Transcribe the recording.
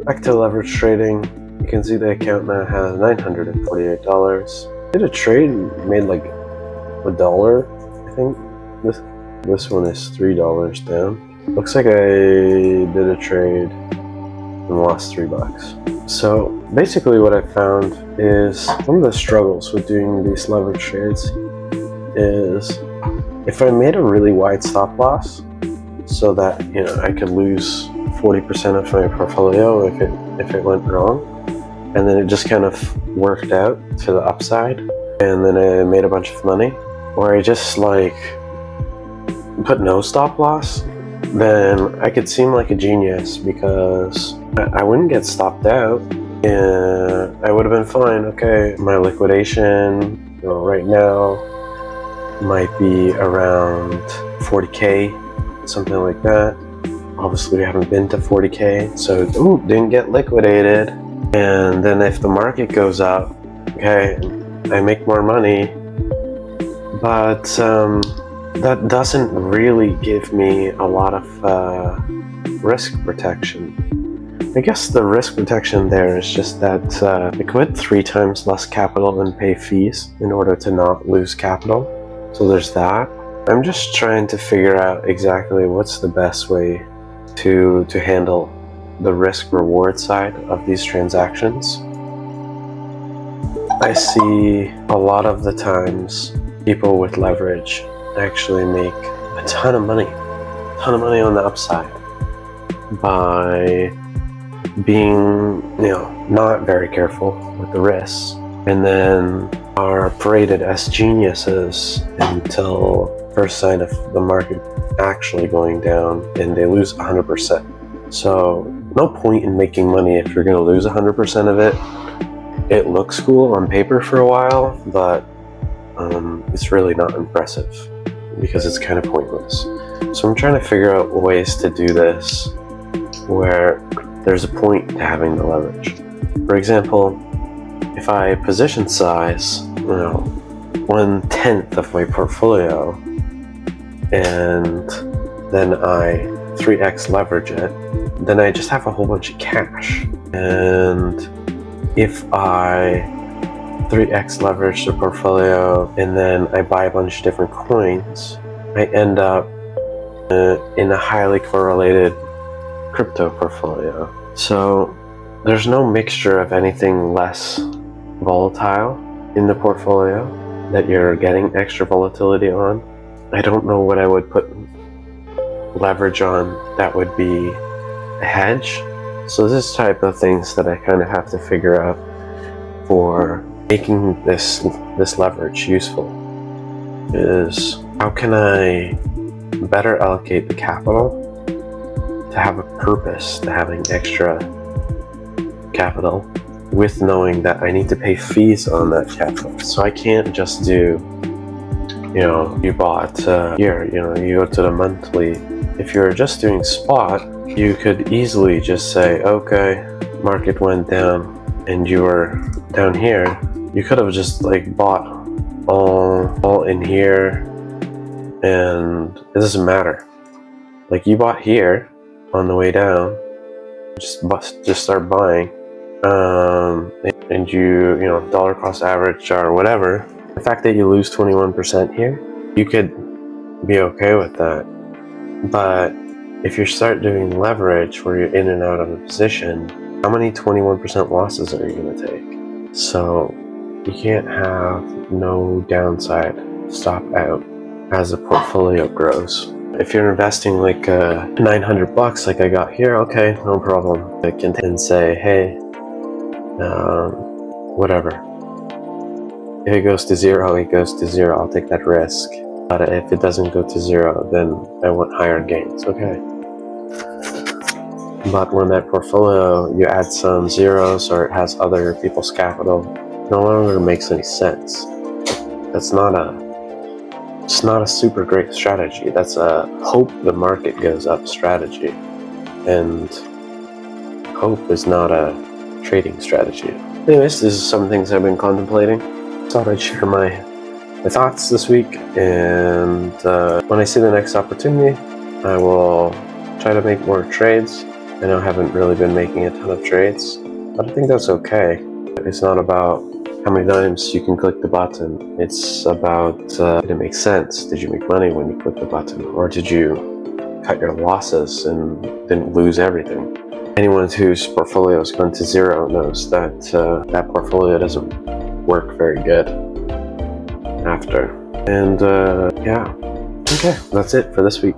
Back to leverage trading. You can see the account now has $948. Did a trade, made like $1, I think. This one is $3 down. Looks like I did a trade and lost $3. So basically what I found is one of the struggles with doing these leverage trades is if I made a really wide stop loss so that I could lose 40% of my portfolio if it went wrong, and then it just kind of worked out to the upside, and then I made a bunch of money, or I just put no stop loss, then I could seem like a genius because I wouldn't get stopped out and I would have been fine. Okay, my liquidation right now might be around 40K, something like that. Obviously we haven't been to 40K, so didn't get liquidated. And then if the market goes up, okay, I make more money, but that doesn't really give me a lot of risk protection. I guess the risk protection there is just that I commit 3 times less capital and pay fees in order to not lose capital. So there's that. I'm just trying to figure out exactly what's the best way to handle the risk-reward side of these transactions. I see a lot of the times people with leverage actually make a ton of money on the upside by being, not very careful with the risks, and then are paraded as geniuses until first sign of the market actually going down and they lose 100%. So no point in making money if you're going to lose 100% of it. It looks cool on paper for a while, but it's really not impressive because it's kind of pointless. So I'm trying to figure out ways to do this where there's a point to having the leverage. For example, if I position size 1/10 of my portfolio and then I 3x leverage it, then I just have a whole bunch of cash. And if I 3x leverage the portfolio and then I buy a bunch of different coins, I end up in a highly correlated crypto portfolio. So there's no mixture of anything less volatile in the portfolio that you're getting extra volatility on. I don't know what I would put leverage on that would be a hedge. So this type of things that I kind of have to figure out for making this leverage useful is how can I better allocate the capital to have a purpose to having extra capital with knowing that I need to pay fees on that capital. So I can't just do, you bought here, you go to the monthly. If you're just doing spot, you could easily just say, okay, market went down and you were down here. You could have just bought all in here and it doesn't matter. You bought here on the way down, just start buying, and you dollar cost average or whatever. The fact that you lose 21% here, you could be okay with that. But if you start doing leverage where you're in and out of a position, how many 21% losses are you going to take? So you can't have no downside stop out as the portfolio grows. If you're investing $900 like I got here, okay, no problem. I can say, hey, whatever. If it goes to zero, it goes to zero. I'll take that risk. But if it doesn't go to zero, then I want higher gains. Okay. But when that portfolio, you add some zeros or it has other people's capital, no longer makes any sense. It's not a super great strategy. That's a hope the market goes up strategy. And hope is not a trading strategy. Anyways, this is some things I've been contemplating. Thought I'd share my thoughts this week, and when I see the next opportunity, I will try to make more trades. I know I haven't really been making a ton of trades, but I think that's okay. It's not about how many times you can click the button. It's about, did it make sense? Did you make money when you clicked the button? Or did you cut your losses and didn't lose everything? Anyone whose portfolio has gone to zero knows that that portfolio doesn't work very good after. And yeah, okay, that's it for this week.